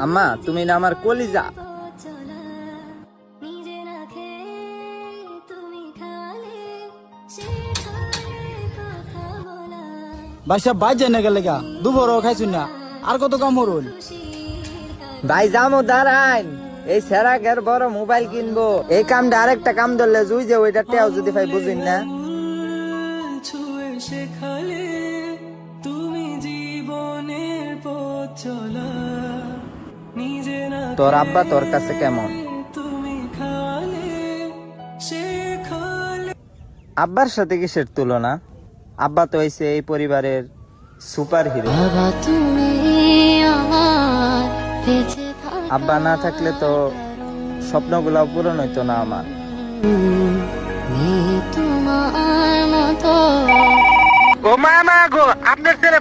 আম্মা তুমি না আমার কলিজা। ভাই সব ভাই জানে গেলে গা দুপুরও খাইছুন না আর কত কাম হরুন। ভাই যামো দাঁড়াইন, এই সেরাকের বড় মোবাইল কিনবো, এই কামটা আরেকটা কাম ধরলে জুই যে ওইটা টেও যদি ভাই বুঝিন না। তোর আব্বা তোর কাছে কেমন? আব্বার সাথে কিসের তুলনা? আব্বা তো হইছে এই পরিবারের সুপার হিরো। আব্বা না থাকলে তো স্বপ্নগুলো পূরণ হইতো না আমার। ও মা গো, আপনার ছেলে